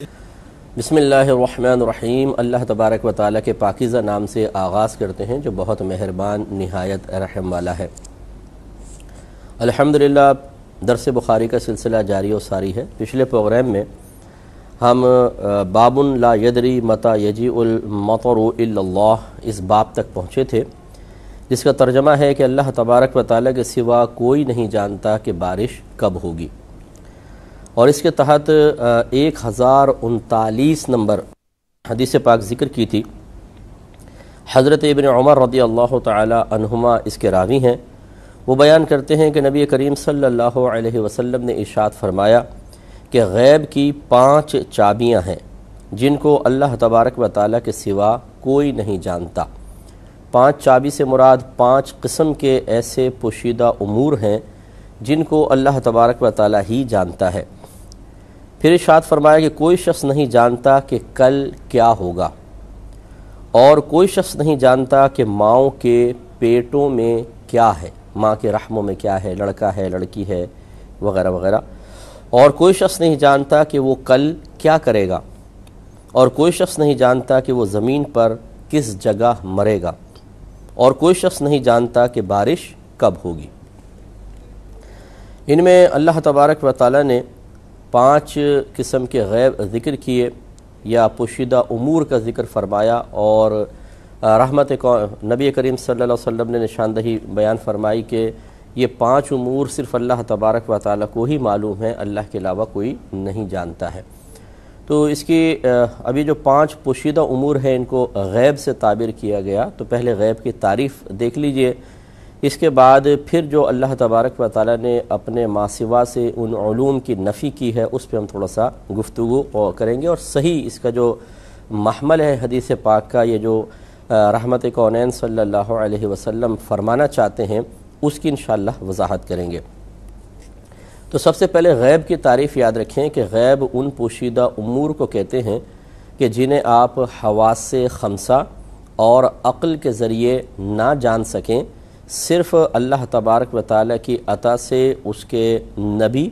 بسم اللہ الرحمن الرحیم۔ اللہ تبارک و تعالیٰ کے پاکیزہ نام سے آغاز کرتے ہیں جو بہت مہربان نہایت رحم والا ہے۔ الحمدللہ درس بخاری کا سلسلہ جاری و ساری ہے۔ پچھلے پروگرام میں ہم باب لا یدری متی یجیء المطر الا اللہ اس باب تک پہنچے تھے، جس کا ترجمہ ہے کہ اللہ تبارک و تعالیٰ کے سوا کوئی نہیں جانتا کہ بارش کب ہوگی، اور اس کے تحت 1039 نمبر حدیث پاک ذکر کی تھی۔ حضرت ابن عمر رضی اللہ تعالی عنہما اس کے راوی ہیں۔ وہ بیان کرتے ہیں کہ نبی کریم صلی اللہ علیہ وسلم نے ارشاد فرمایا کہ غیب کی 5 چابیاں ہیں جن کو اللہ تبارک و تعالیٰ کے سوا کوئی نہیں جانتا۔ 5 چابی سے مراد 5 قسم کے ایسے پوشیدہ امور ہیں جن کو اللہ تبارک و تعالیٰ ہی جانتا ہے۔ پھر ارشاد فرمایا کہ کوئی شخص نہیں جانتا کہ کل کیا ہوگا، اور کوئی شخص نہیں جانتا کہ ماؤں کے پیٹوں میں کیا ہے، ماں کے رحموں میں کیا ہے، لڑکا ہے، لڑکی ہے، وغیرہ وغیرہ، اور کوئی شخص نہیں جانتا کہ وہ کل کیا کرے گا، اور کوئی شخص نہیں جانتا کہ وہ زمین پر کس جگہ مرے گا، اور کوئی شخص نہیں جانتا کہ بارش کب ہوگی۔ ان میں اللہ تبارک و تعالیٰ نے 5 قسم کے غیب ذکر کیے یا پوشیدہ امور کا ذکر فرمایا، اور نبی کریم صلی اللہ علیہ وسلم نے نشاندہی بیان فرمائی کہ یہ 5 امور صرف اللہ تبارک و تعالیٰ کو ہی معلوم ہے، اللہ کے علاوہ کوئی نہیں جانتا ہے۔ تو اس کی ابھی جو 5 پوشیدہ امور ہیں ان کو غیب سے تعبیر کیا گیا، تو پہلے غیب کی تعریف دیکھ لیجئے، اس کے بعد پھر جو اللہ تبارک و تعالیٰ نے اپنے ماسوا سے ان علوم کی نفی کی ہے اس پہ ہم تھوڑا سا گفتگو کریں گے، اور صحیح اس کا جو محمل ہے حدیث پاک کا، یہ جو رحمت کونین صلی اللہ علیہ وسلم فرمانا چاہتے ہیں اس کی انشاءاللہ وضاحت کریں گے۔ تو سب سے پہلے غیب کی تعریف یاد رکھیں کہ غیب ان پوشیدہ امور کو کہتے ہیں کہ جنہیں آپ حواس خمسہ اور عقل کے ذریعے نہ جان سکیں، صرف اللہ تبارک و تعالیٰ کی عطا سے اس کے نبی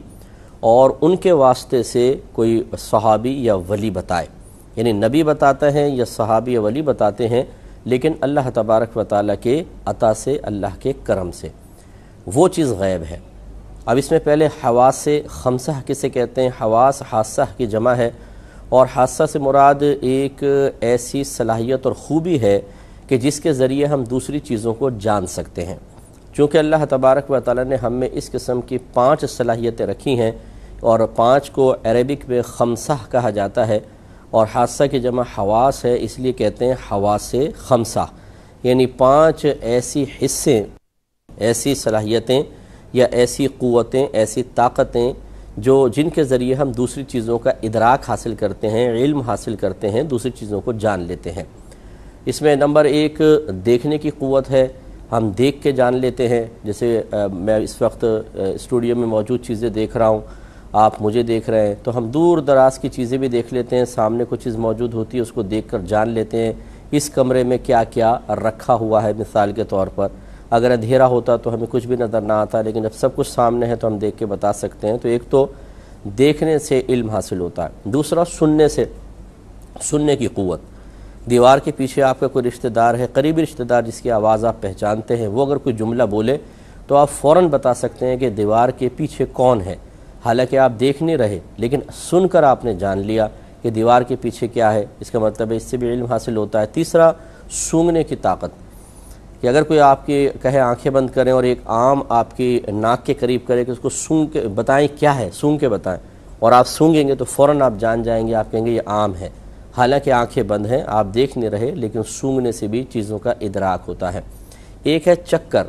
اور ان کے واسطے سے کوئی صحابی یا ولی بتائے، یعنی نبی بتاتا ہے یا صحابی یا ولی بتاتے ہیں، لیکن اللہ تبارک و تعالیٰ کے عطا سے، اللہ کے کرم سے، وہ چیز غیب ہے۔ اب اس میں پہلے حواس خمسہ کسے کہتے ہیں؟ حواس حاسہ کی جمع ہے، اور حاسہ سے مراد ایک ایسی صلاحیت اور خوبی ہے کہ جس کے ذریعے ہم دوسری چیزوں کو جان سکتے ہیں۔ چونکہ اللہ تبارک و تعالیٰ نے ہم میں اس قسم کی 5 صلاحیتیں رکھی ہیں، اور 5 کو عربک میں خمسہ کہا جاتا ہے، اور حاسہ کی جمع حواس ہے، اس لیے کہتے ہیں حواس خمسہ، یعنی 5 ایسی حصے، ایسی صلاحیتیں یا ایسی قوتیں، ایسی طاقتیں جن کے ذریعے ہم دوسری چیزوں کا ادراک حاصل کرتے ہیں، علم حاصل کرتے ہیں، دوسری چیزوں کو جان لیتے ہیں۔ اس میں نمبر 1 دیکھنے کی قوت ہے، ہم دیکھ کے جان لیتے ہیں، جیسے میں اس وقت اسٹوڈیو میں موجود چیزیں دیکھ رہا ہوں، آپ مجھے دیکھ رہے ہیں، تو ہم دور دراز کی چیزیں بھی دیکھ لیتے ہیں، سامنے کوئی چیز موجود ہوتی ہے اس کو دیکھ کر جان لیتے ہیں اس کمرے میں کیا کیا رکھا ہوا ہے۔ مثال کے طور پر اگر اندھیرا ہوتا تو ہمیں کچھ بھی نظر نہ آتا، لیکن جب سب کچھ سامنے ہے تو ہم دیکھ کے بتا سکتے ہیں۔ تو ایک تو دیکھنے سے علم حاصل ہوتا ہے، دوسرا سننے سے، سننے کی قوت، دیوار کے پیچھے آپ کا کوئی رشتہ دار ہے، قریبی رشتہ دار جس کی آواز آپ پہچانتے ہیں، وہ اگر کوئی جملہ بولے تو آپ فوراً بتا سکتے ہیں کہ دیوار کے پیچھے کون ہے، حالانکہ آپ دیکھ نہیں رہے لیکن سن کر آپ نے جان لیا کہ دیوار کے پیچھے کیا ہے، اس کا مطلب ہے اس سے بھی علم حاصل ہوتا ہے۔ تیسرا سونگنے کی طاقت، کہ اگر کوئی آپ کی کہے آنکھیں بند کریں اور ایک آم آپ کی ناک کے قریب کرے کہ اس کو سونگ کے بتائیں کیا ہے، سونگ کے بتائیں، اور آپ سونگیں گے تو فوراً آپ جان جائیں گے، آپ کہیں گے یہ آم ہے، حالانکہ آنکھیں بند ہیں، آپ دیکھ نہیں رہے لیکن سونگنے سے بھی چیزوں کا ادراک ہوتا ہے۔ ایک ہے چکر،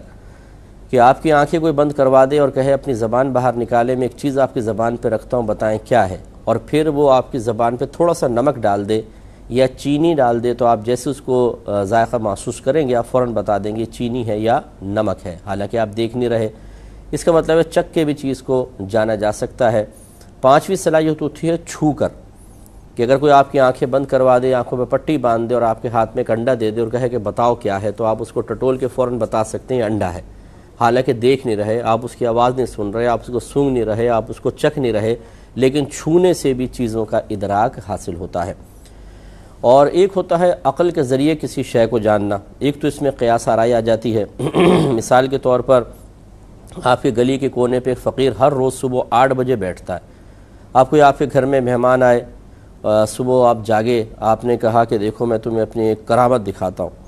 کہ آپ کی آنکھیں کوئی بند کروا دے اور کہے اپنی زبان باہر نکالے، میں ایک چیز آپ کی زبان پہ رکھتا ہوں بتائیں کیا ہے، اور پھر وہ آپ کی زبان پہ تھوڑا سا نمک ڈال دے یا چینی ڈال دے، تو آپ جیسے اس کو ذائقہ محسوس کریں گے آپ فوراً بتا دیں گے چینی ہے یا نمک ہے، حالانکہ آپ دیکھ نہیں رہے۔ اس کا مطلب ہے چکھ کے بھی چیز کو جانا جا سکتا ہے۔ 5ویں صلاحیت ہوتی ہے چھو کر، کہ اگر کوئی آپ کی آنکھیں بند کروا دے، آنکھوں پہ پٹی باندھ دے اور آپ کے ہاتھ میں ایک انڈا دے دے اور کہے کہ بتاؤ کیا ہے، تو آپ اس کو ٹٹول کے فوراً بتا سکتے ہیں یہ انڈا ہے، حالانکہ دیکھ نہیں رہے، آپ اس کی آواز نہیں سن رہے، آپ اس کو سونگ نہیں رہے، آپ اس کو چکھ نہیں رہے، لیکن چھونے سے بھی چیزوں کا ادراک حاصل ہوتا ہے۔ اور ایک ہوتا ہے عقل کے ذریعے کسی شے کو جاننا، ایک تو اس میں قیاس آرائی آ جاتی ہے۔ مثال کے طور پر آپ کے گلی کے کونے پہ ایک فقیر ہر روز صبح 8 بجے بیٹھتا ہے، آپ کوئی آپ کے گھر میں مہمان آئے، صبح آپ جاگے، آپ نے کہا کہ دیکھو میں تمہیں اپنی ایک کرامت دکھاتا ہوں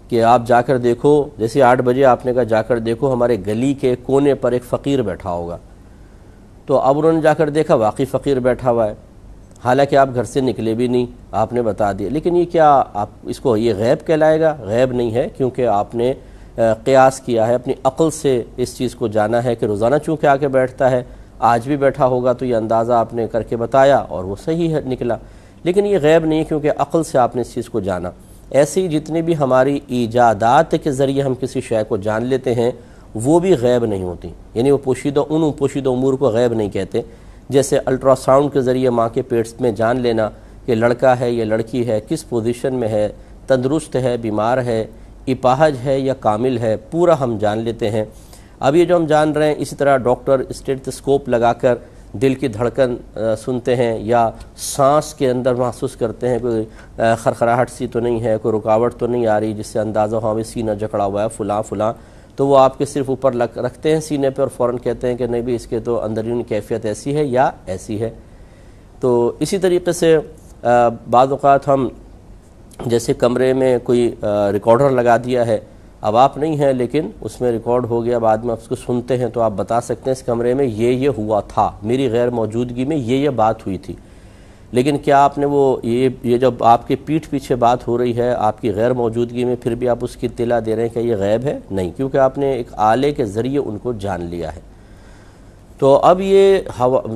کہ آپ جا کر دیکھو، جیسے 8 بجے آپ نے کہا جا کر دیکھو ہمارے گلی کے کونے پر ایک فقیر بیٹھا ہوگا، تو اب انہوں نے جا کر دیکھا واقعی فقیر بیٹھا ہوا ہے، حالانکہ آپ گھر سے نکلے بھی نہیں، آپ نے بتا دیا، لیکن یہ کیا آپ اس کو یہ غیب کہلائے گا؟ غیب نہیں ہے، کیونکہ آپ نے قیاس کیا ہے، اپنی عقل سے اس چیز کو جانا ہے کہ روزانہ چونکہ آ کے بیٹھتا ہے، آج بھی بیٹھا ہوگا، تو یہ اندازہ آپ نے کر کے بتایا اور وہ صحیح ہے نکلا، لیکن یہ غیب نہیں کیونکہ عقل سے آپ نے اس چیز کو جانا۔ ایسے ہی جتنی بھی ہماری ایجادات کے ذریعے ہم کسی شے کو جان لیتے ہیں وہ بھی غیب نہیں ہوتی، یعنی وہ پوشیدہ امور کو غیب نہیں کہتے۔ جیسے الٹرا ساؤنڈ کے ذریعے ماں کے پیٹ میں جان لینا کہ لڑکا ہے یا لڑکی ہے، کس پوزیشن میں ہے، تندرست ہے، بیمار ہے، اپاہج ہے یا کامل ہے، پورا ہم جان لیتے ہیں۔ اب یہ جو ہم جان رہے ہیں، اسی طرح ڈاکٹر اسٹیتھوسکوپ لگا کر دل کی دھڑکن سنتے ہیں یا سانس کے اندر محسوس کرتے ہیں کوئی خرخراہٹ سی تو نہیں ہے، کوئی رکاوٹ تو نہیں آ رہی جس سے اندازہ ہو ہمیں سینہ جکڑا ہوا ہے فلاں، تو وہ آپ کے صرف اوپر رکھتے ہیں سینے پہ اور فوراً کہتے ہیں کہ نہیں بھی اس کے تو اندرونی کیفیت ایسی ہے یا ایسی ہے۔ تو اسی طریقے سے بعض اوقات ہم جیسے کمرے میں کوئی ریکارڈر لگا دیا ہے، اب آپ نہیں ہیں لیکن اس میں ریکارڈ ہو گیا، بعد میں آپ اس کو سنتے ہیں تو آپ بتا سکتے ہیں اس کمرے میں یہ ہوا تھا، میری غیر موجودگی میں یہ بات ہوئی تھی، لیکن کیا آپ نے یہ جب آپ کے پیٹھ پیچھے بات ہو رہی ہے آپ کی غیر موجودگی میں پھر بھی آپ اس کی اطلاع دے رہے ہیں کہ یہ غیب ہے؟ نہیں، کیونکہ آپ نے ایک آلے کے ذریعے ان کو جان لیا ہے۔ تو اب یہ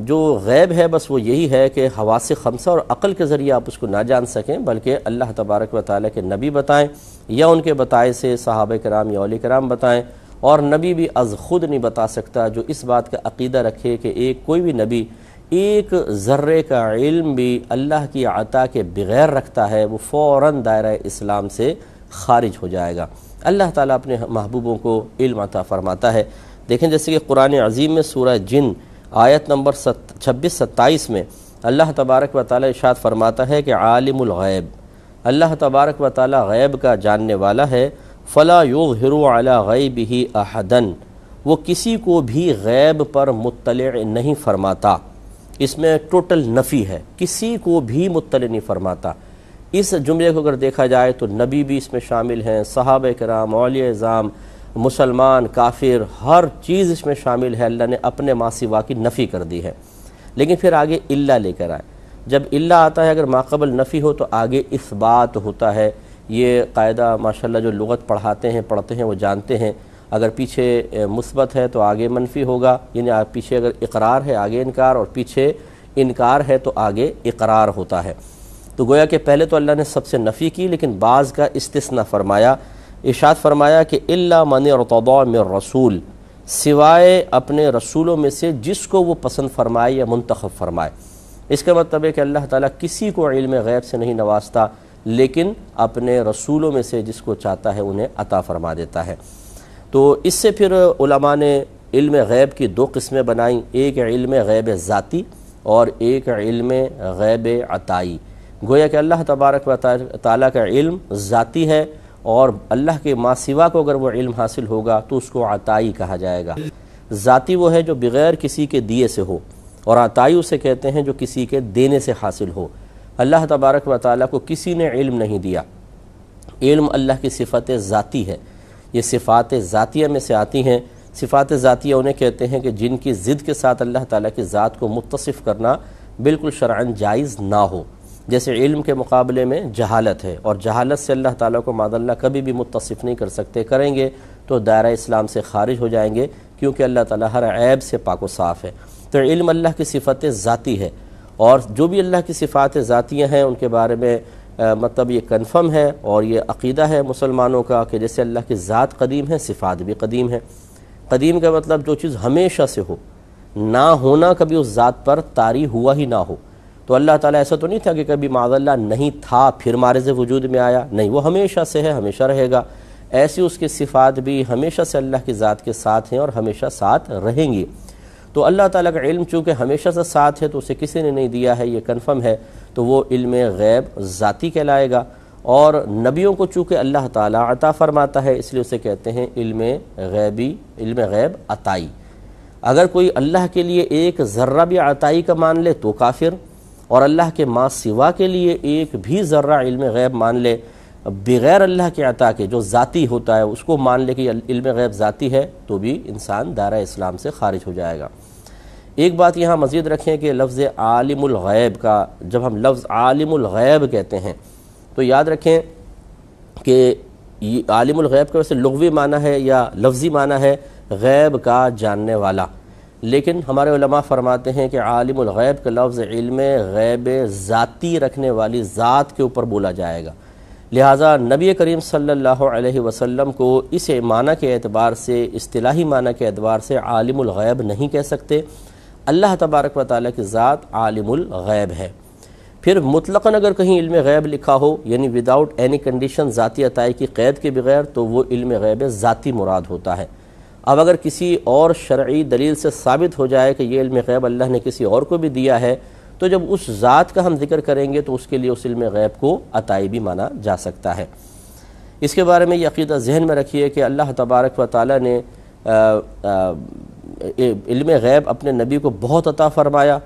جو غیب ہے بس وہ یہی ہے کہ حواس خمسہ اور عقل کے ذریعے آپ اس کو نہ جان سکیں، بلکہ اللہ تبارک و تعالیٰ کے نبی بتائیں یا ان کے بتائے سے صحابہ کرام یا اولیاء کرام بتائیں، اور نبی بھی از خود نہیں بتا سکتا۔ جو اس بات کا عقیدہ رکھے کہ کوئی بھی نبی ایک ذرے کا علم بھی اللہ کی عطا کے بغیر رکھتا ہے، وہ فوراً دائرہ اسلام سے خارج ہو جائے گا۔ اللہ تعالیٰ اپنے محبوبوں کو علم عطا فرماتا ہے۔ دیکھیں جیسے کہ قرآن عظیم میں سورہ جن آیت نمبر 26-27 میں اللہ تبارک و تعالیٰ ارشاد فرماتا ہے کہ عالم الغیب، اللہ تبارک و تعالیٰ غیب کا جاننے والا ہے، فلا یظہر علی غیبہ احدا، وہ کسی کو بھی غیب پر مطلع نہیں فرماتا۔ اس میں ٹوٹل نفی ہے، کسی کو بھی مطلع نہیں فرماتا۔ اس جملے کو اگر دیکھا جائے تو نبی بھی اس میں شامل ہیں، صحابہ کرام، اولیاء اعظام، مسلمان، کافر، ہر چیز اس میں شامل ہے۔ اللہ نے اپنے ما سوا کی نفی کر دی ہے، لیکن پھر آگے الا لے کر آئے۔ جب الا آتا ہے اگر ماقبل نفی ہو تو آگے اثبات ہوتا ہے۔ یہ قاعدہ ماشاءاللہ جو لغت پڑھتے ہیں وہ جانتے ہیں، اگر پیچھے مثبت ہے تو آگے منفی ہوگا، یعنی پیچھے اگر اقرار ہے آگے انکار، اور پیچھے انکار ہے تو آگے اقرار ہوتا ہے۔ تو گویا کہ پہلے تو اللہ نے سب سے نفی کی، لیکن بعض کا استثناء فرمایا، ارشاد فرمایا کہ الا من ارتضى من رسول، سوائے اپنے رسولوں میں سے جس کو وہ پسند فرمائے یا منتخب فرمائے۔ اس کا مطلب ہے کہ اللہ تعالیٰ کسی کو علم غیب سے نہیں نوازتا، لیکن اپنے رسولوں میں سے جس کو چاہتا ہے انہیں عطا فرما دیتا ہے۔ تو اس سے پھر علماء نے علم غیب کی 2 قسمیں بنائیں، ایک علم غیب ذاتی اور ایک علم غیب عطائی۔ گویا کہ اللہ تبارک و تعالیٰ کا علم ذاتی ہے، اور اللہ کے ما سوا کو اگر وہ علم حاصل ہوگا تو اس کو عطائی کہا جائے گا۔ ذاتی وہ ہے جو بغیر کسی کے دیے سے ہو، اور عطائی اسے کہتے ہیں جو کسی کے دینے سے حاصل ہو۔ اللہ تبارک و تعالیٰ کو کسی نے علم نہیں دیا، علم اللہ کی صفت ذاتی ہے، یہ صفات ذاتیہ میں سے آتی ہیں۔ صفات ذاتیہ انہیں کہتے ہیں کہ جن کی ضد کے ساتھ اللہ تعالیٰ کی ذات کو متصف کرنا بالکل شرعاً جائز نہ ہو، جیسے علم کے مقابلے میں جہالت ہے، اور جہالت سے اللہ تعالیٰ کو معاذ اللہ کبھی بھی متصف نہیں کر سکتے، کریں گے تو دائرہ اسلام سے خارج ہو جائیں گے، کیونکہ اللہ تعالیٰ ہر عیب سے پاک و صاف ہے۔ تو علم اللہ کی صفت ذاتی ہے، اور جو بھی اللہ کی صفات ذاتیہ ہیں ان کے بارے میں مطلب یہ کنفرم ہے اور یہ عقیدہ ہے مسلمانوں کا کہ جیسے اللہ کی ذات قدیم ہے، صفات بھی قدیم ہے۔ قدیم کا مطلب جو چیز ہمیشہ سے ہو، نہ ہونا کبھی اس ذات پر طاری ہوا ہی نہ ہو۔ تو اللہ تعالیٰ ایسا تو نہیں تھا کہ کبھی معاذ اللہ نہیں تھا پھر معرض وجود میں آیا، نہیں، وہ ہمیشہ سے ہے، ہمیشہ رہے گا۔ ایسی اس کی صفات بھی ہمیشہ سے اللہ کی ذات کے ساتھ ہیں اور ہمیشہ ساتھ رہیں گی۔ تو اللہ تعالیٰ کا علم چونکہ ہمیشہ سے ساتھ ہے تو اسے کسی نے نہیں دیا ہے، یہ کنفرم ہے، تو وہ علم غیب ذاتی کہلائے گا۔ اور نبیوں کو چونکہ اللہ تعالیٰ عطا فرماتا ہے اس لیے اسے کہتے ہیں علم غیبی، علم غیب عطائی۔ اگر کوئی اللہ کے لیے ایک ذرہ بھی عطائی کا مان لے تو کافر، اور اللہ کے ما سوا کے لیے ایک بھی ذرہ علم غیب مان لے بغیر اللہ کے عطا کے، جو ذاتی ہوتا ہے اس کو مان لے کہ علم غیب ذاتی ہے، تو بھی انسان دائرہ اسلام سے خارج ہو جائے گا۔ ایک بات یہاں مزید رکھیں کہ لفظ عالم الغیب کا، جب ہم لفظ عالم الغیب کہتے ہیں تو یاد رکھیں کہ عالم الغیب کا ویسے لغوی معنی ہے یا لفظی معنی ہے غیب کا جاننے والا، لیکن ہمارے علماء فرماتے ہیں کہ عالم الغیب کا لفظ علم غیب ذاتی رکھنے والی ذات کے اوپر بولا جائے گا، لہٰذا نبی کریم صلی اللہ علیہ وسلم کو اس معنی کے اعتبار سے، اصطلاحی معنی کے اعتبار سے عالم الغیب نہیں کہہ سکتے۔ اللہ تبارک و تعالیٰ کی ذات عالم الغیب ہے۔ پھر مطلقاً اگر کہیں علم غیب لکھا ہو یعنی وداؤٹ اینی کنڈیشن، ذاتی عطائی کی قید کے بغیر، تو وہ علم غیب ذاتی مراد ہوتا ہے۔ اب اگر کسی اور شرعی دلیل سے ثابت ہو جائے کہ یہ علم غیب اللہ نے کسی اور کو بھی دیا ہے، تو جب اس ذات کا ہم ذکر کریں گے تو اس کے لیے اس علم غیب کو عطائی بھی مانا جا سکتا ہے۔ اس کے بارے میں یہ عقیدہ ذہن میں رکھیے کہ اللہ تبارک و تعالیٰ نے علم غیب اپنے نبی کو بہت عطا فرمایا۔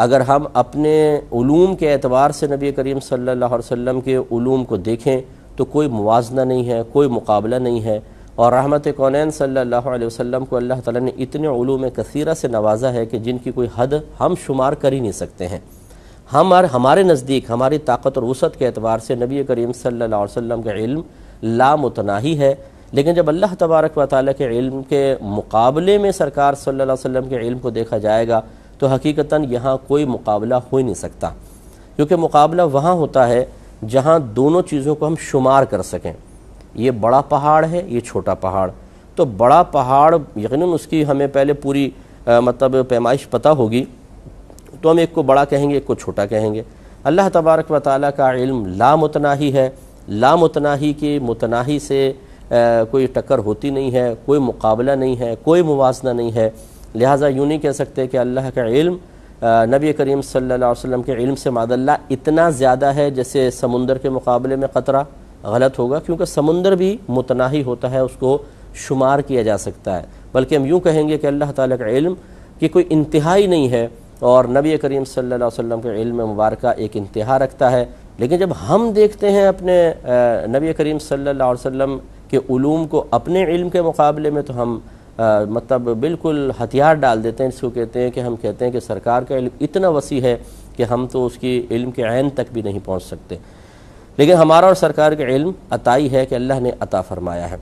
اگر ہم اپنے علوم کے اعتبار سے نبی کریم صلی اللہ علیہ وسلم کے علوم کو دیکھیں تو کوئی موازنہ نہیں ہے، کوئی مقابلہ نہیں ہے، اور رحمت کونین صلی اللہ علیہ وسلم کو اللہ تعالیٰ نے اتنے علوم کثیرہ سے نوازا ہے کہ جن کی کوئی حد ہم شمار کر ہی نہیں سکتے ہیں۔ ہمارے نزدیک ہماری طاقت اور وسعت کے اعتبار سے نبی کریم صلی اللہ علیہ وسلم کا علم لامتناہی ہے، لیکن جب اللہ تبارک و تعالیٰ کے علم کے مقابلے میں سرکار صلی اللہ علیہ وسلم کے علم کو دیکھا جائے گا تو حقیقتاً یہاں کوئی مقابلہ ہو ہی نہیں سکتا، کیونکہ مقابلہ وہاں ہوتا ہے جہاں دونوں چیزوں کو ہم شمار کر سکیں۔ یہ بڑا پہاڑ ہے، یہ چھوٹا پہاڑ، تو بڑا پہاڑ یقیناً اس کی ہمیں پہلے پوری پیمائش پتہ ہوگی، تو ہم ایک کو بڑا کہیں گے، ایک کو چھوٹا کہیں گے۔ اللہ تبارک و تعالیٰ کا علم لامتناہی ہے، لامتناہی کی متناہی سے کوئی ٹکر ہوتی نہیں ہے، کوئی مقابلہ نہیں ہے، کوئی موازنہ نہیں ہے، لہٰذا یوں نہیں کہہ سکتے کہ اللہ کا علم نبی کریم صلی اللہ علیہ وسلم کے علم سے معاذ اللہ اتنا زیادہ ہے جیسے سمندر کے مقابلے میں قطرہ، غلط ہوگا، کیونکہ سمندر بھی متناہی ہوتا ہے، اس کو شمار کیا جا سکتا ہے، بلکہ ہم یوں کہیں گے کہ اللہ تعالیٰ کا علم کی کوئی انتہائی نہیں ہے، اور نبی کریم صلی اللہ علیہ وسلم کے علم مبارکہ ایک انتہا رکھتا ہے۔ لیکن جب ہم دیکھتے ہیں اپنے نبی کریم صلی اللہ علیہ وسلم کے علوم کو اپنے علم کے مقابلے میں، تو ہم بالکل ہتھیار ڈال دیتے ہیں، اس کو کہتے ہیں کہ ہم کہتے ہیں کہ سرکار کا علم اتنا وسیع ہے کہ ہم تو اس کی علم کے عین تک بھی نہیں پہنچ سکتے، لیکن ہمارا اور سرکار کا علم عطائی ہے کہ اللہ نے عطا فرمایا ہے۔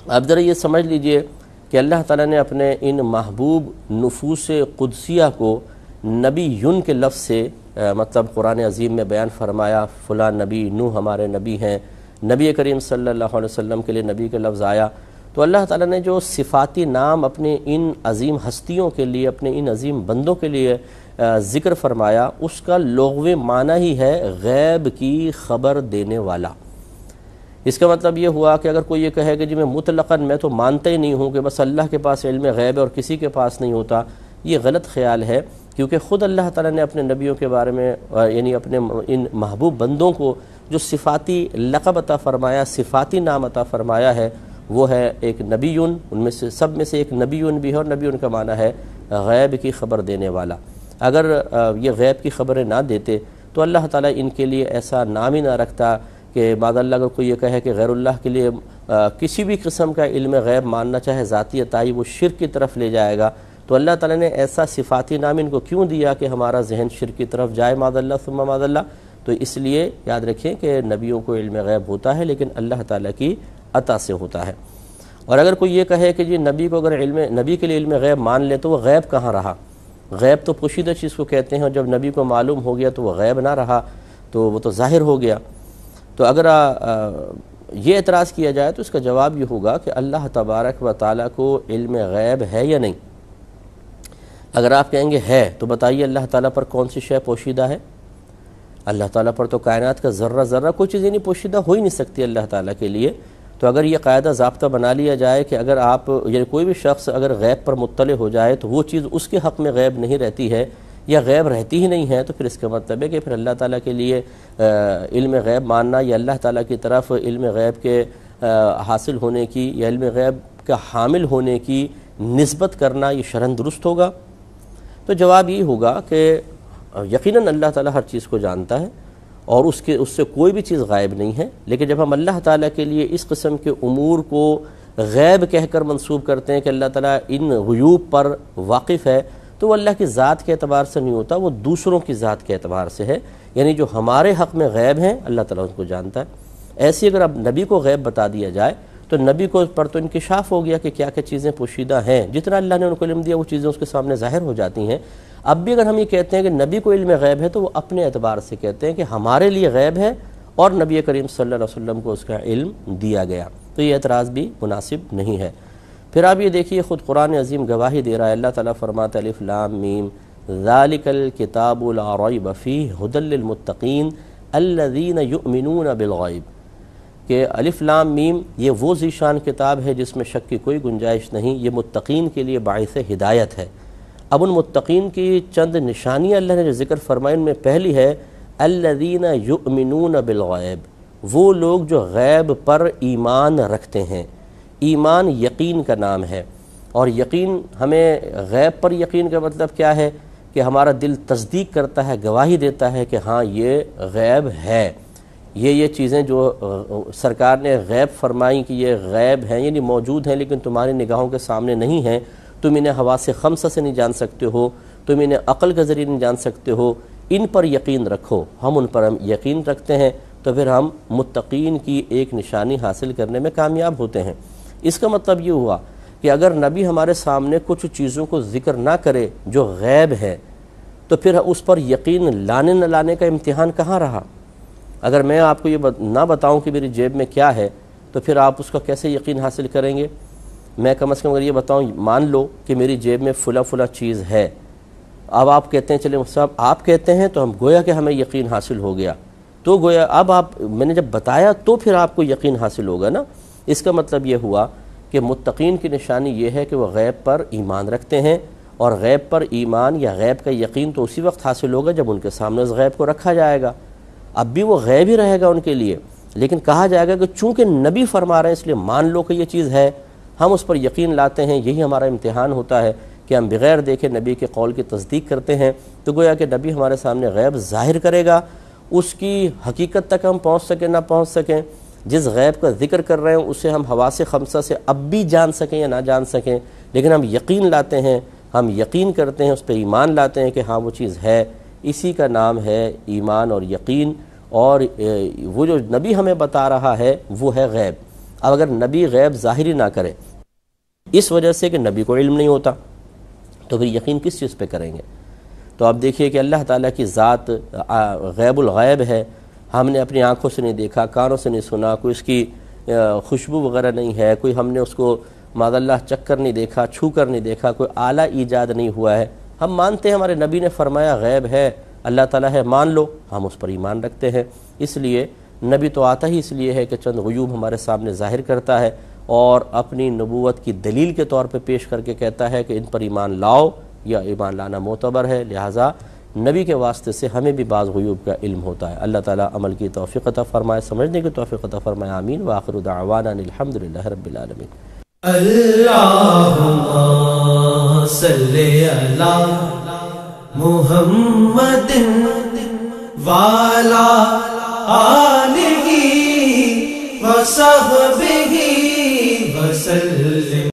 اب ذرا یہ سمجھ لیجئے کہ اللہ تعالیٰ نے اپنے ان محبوب نفوس قدسیہ کو نبی یون کے لفظ سے قرآن عظیم میں بیان فرمایا، فلاں نبی نوح ہمارے نبی ہیں، نبی کریم صلی اللہ علیہ وسلم کے لیے نبی کا لفظ آیا، تو اللہ تعالیٰ نے جو صفاتی نام اپنے ان عظیم ہستیوں کے لیے، اپنے ان عظیم بندوں کے لیے ذکر فرمایا، اس کا لغوی معنی ہی ہے غیب کی خبر دینے والا۔ اس کا مطلب یہ ہوا کہ اگر کوئی یہ کہے کہ جی میں مطلقاً میں تو مانتا ہی نہیں ہوں کہ بس اللہ کے پاس علم غیب ہے اور کسی کے پاس نہیں ہوتا، یہ غلط خیال ہے، کیونکہ خود اللہ تعالیٰ نے اپنے نبیوں کے بارے میں یعنی اپنے ان محبوب بندوں کو جو صفاتی لقب عطا فرمایا، صفاتی نام عطا فرمایا ہے، وہ ہے ایک نبیون، ان میں سے سب میں سے ایک نبیون بھی ہے، اور نبیون کا معنی ہے غیب کی خبر دینے والا۔ اگر یہ غیب کی خبریں نہ دیتے تو اللہ تعالیٰ ان کے لیے ایسا نام ہی نہ رکھتا کہ معاذ اللہ اگر کوئی یہ کہے کہ غیر اللہ کے لیے کسی بھی قسم کا علم غیب ماننا چاہے ذاتی عطائی، وہ شرک کی طرف لے جائے گا، تو اللہ تعالیٰ نے ایسا صفاتی نام ان کو کیوں دیا کہ ہمارا ذہن شرک کی طرف جائے معاذ اللہ ثم معاذ اللہ؟ تو اس لیے یاد رکھیں کہ نبیوں کو علم غیب ہوتا ہے، لیکن اللہ تعالیٰ کی عطا سے ہوتا ہے۔ اور اگر کوئی یہ کہے کہ جی نبی کو اگر نبی کے لیے علم غیب مان لے تو وہ غیب کہاں رہا؟ غیب تو پوشیدہ چیز کو کہتے ہیں، اور جب نبی کو معلوم ہو گیا تو وہ غیب نہ رہا، تو وہ تو ظاہر ہو گیا۔ تو اگر یہ اعتراض کیا جائے تو اس کا جواب یہ ہوگا کہ اللہ تبارک و تعالیٰ کو علم غیب ہے یا نہیں؟ اگر آپ کہیں گے ہے تو بتائیے اللہ تعالیٰ پر کون سی شے پوشیدہ ہے؟ اللہ تعالیٰ پر تو کائنات کا ذرہ ذرہ کوئی چیز نہیں پوشیدہ ہو ہی نہیں سکتی اللہ تعالیٰ کے لیے، تو اگر یہ قاعدہ ضابطہ بنا لیا جائے کہ اگر آپ یعنی کوئی بھی شخص اگر غیب پر مطلع ہو جائے تو وہ چیز اس کے حق میں غیب نہیں رہتی ہے یا غیب رہتی ہی نہیں ہے، تو پھر اس کا مطلب ہے کہ پھر اللہ تعالیٰ کے لیے علم غیب ماننا یا اللہ تعالیٰ کی طرف علم غیب کے حاصل ہونے کی یا علم غیب کا حامل ہونے کی نسبت کرنا یہ شرعاً درست ہوگا؟ تو جواب یہ ہوگا کہ یقیناً اللہ تعالیٰ ہر چیز کو جانتا ہے اور اس سے کوئی بھی چیز غائب نہیں ہے، لیکن جب ہم اللہ تعالیٰ کے لیے اس قسم کے امور کو غیب کہہ کر منسوب کرتے ہیں کہ اللہ تعالیٰ ان غیوب پر واقف ہے، تو وہ اللہ کی ذات کے اعتبار سے نہیں ہوتا، وہ دوسروں کی ذات کے اعتبار سے ہے، یعنی جو ہمارے حق میں غیب ہیں اللہ تعالیٰ ان کو جانتا ہے۔ ایسی اگر اب نبی کو غیب بتا دیا جائے تو نبی کو پر تو انکشاف ہو گیا کہ کیا کیا چیزیں پوشیدہ ہیں، جتنا اللہ نے ان کو علم دیا وہ چیزیں اس کے سامنے ظاہر ہو جاتی ہیں۔ اب بھی اگر ہم یہ کہتے ہیں کہ نبی کو علم غیب ہے تو وہ اپنے اعتبار سے کہتے ہیں کہ ہمارے لیے غیب ہے اور نبی کریم صلی اللہ علیہ وسلم کو اس کا علم دیا گیا، تو یہ اعتراض بھی مناسب نہیں ہے۔ پھر آپ یہ دیکھیے خود قرآن عظیم گواہی دے رہا ہے، اللہ تعالیٰ فرماتا ہے الف لام میم ذالک الکتاب لا ریب فیہ ھدی للمتقین الذین یؤمنون بالغیب، کہ الف لام میم یہ وہ ذیشان کتاب ہے جس میں شک کی کوئی گنجائش نہیں، یہ متقین کے لیے باعث ہدایت ہے۔ اب ان متقین کی چند نشانیاں اللہ نے جو ذکر فرمائی ان میں پہلی ہے الذین یؤمنون بالغیب، وہ لوگ جو غیب پر ایمان رکھتے ہیں۔ ایمان یقین کا نام ہے، اور یقین ہمیں غیب پر یقین کا مطلب کیا ہے کہ ہمارا دل تصدیق کرتا ہے، گواہی دیتا ہے کہ ہاں یہ غیب ہے، یہ چیزیں جو سرکار نے غیب فرمائی کہ یہ غیب ہیں یعنی موجود ہیں لیکن تمہاری نگاہوں کے سامنے نہیں ہیں، تم انہیں حواس خمسہ سے نہیں جان سکتے ہو، تم انہیں عقل کے ذریعے نہیں جان سکتے ہو، ان پر یقین رکھو۔ ہم ان پر یقین رکھتے ہیں تو پھر ہم متقین کی ایک نشانی حاصل کرنے میں کامیاب ہوتے ہیں۔ اس کا مطلب یہ ہوا کہ اگر نبی ہمارے سامنے کچھ چیزوں کو ذکر نہ کرے جو غیب ہے تو پھر اس پر یقین لانے نہ لانے کا امتحان کہاں رہا؟ اگر میں آپ کو یہ نہ بتاؤں کہ میری جیب میں کیا ہے تو پھر آپ اس کا کیسے یقین حاصل کریں گے؟ میں کم از کم اگر یہ بتاؤں مان لو کہ میری جیب میں فلاں چیز ہے، اب آپ کہتے ہیں چلیں صاحب آپ کہتے ہیں تو ہم گویا کہ ہمیں یقین حاصل ہو گیا، تو گویا اب میں نے جب بتایا تو پھر آپ کو یقین حاصل ہوگا نا۔ اس کا مطلب یہ ہوا کہ متقین کی نشانی یہ ہے کہ وہ غیب پر ایمان رکھتے ہیں، اور غیب پر ایمان یا غیب کا یقین تو اسی وقت حاصل ہوگا جب ان کے سامنے اس غیب کو رکھا جائے گا۔ اب بھی وہ غیب ہی رہے گا ان کے لیے، لیکن کہا جائے گا کہ چونکہ نبی فرما رہے ہیں اس لیے مان لو کہ یہ چیز ہے، ہم اس پر یقین لاتے ہیں۔ یہی ہمارا امتحان ہوتا ہے کہ ہم بغیر دیکھے نبی کے قول کی تصدیق کرتے ہیں، تو گویا کہ نبی ہمارے سامنے غیب ظاہر کرے گا، اس کی حقیقت تک ہم پہنچ سکیں نہ پہنچ سکیں، جس غیب کا ذکر کر رہے ہیں اسے ہم حواس خمسہ سے اب بھی جان سکیں یا نہ جان سکیں، لیکن ہم یقین لاتے ہیں، ہم یقین کرتے ہیں، اس پہ ایمان لاتے ہیں کہ ہاں وہ چیز ہے۔ اسی کا نام ہے ایمان اور یقین، اور وہ جو نبی ہمیں بتا رہا ہے وہ ہے غیب۔ اب اگر نبی غیب ظاہری نہ کرے اس وجہ سے کہ نبی کو علم نہیں ہوتا تو پھر یقین کس چیز پہ کریں گے؟ تو اب دیکھیے کہ اللہ تعالیٰ کی ذات غیب الغیب ہے، ہم نے اپنی آنکھوں سے نہیں دیکھا، کانوں سے نہیں سنا، کوئی اس کی خوشبو وغیرہ نہیں ہے، کوئی ہم نے اس کو معاذ اللہ چک کر نہیں دیکھا، چھو کر نہیں دیکھا، کوئی آلہ ایجاد نہیں ہوا ہے، ہم مانتے ہیں ہمارے نبی نے فرمایا غیب ہے، اللہ تعالیٰ ہے، مان لو، ہم اس پر ایمان رکھتے ہیں۔ اس لیے نبی تو آتا ہی اس لیے ہے کہ چند غیوب ہمارے سامنے ظاہر کرتا ہے اور اپنی نبوت کی دلیل کے طور پہ پیش کر کے کہتا ہے کہ ان پر ایمان لاؤ یا ایمان لانا معتبر ہے، لہٰذا نبی کے واسطے سے ہمیں بھی بعض غیوب کا علم ہوتا ہے۔ اللہ تعالیٰ عمل کی توفیق عطا فرمائے، سمجھنے کی توفیق عطا فرمائے، آمین۔ وآخر دعوانا الحمدللہ رب العالمین۔ اللہم صلی علی محمد وعلی آلہ وصحبہ وسلم۔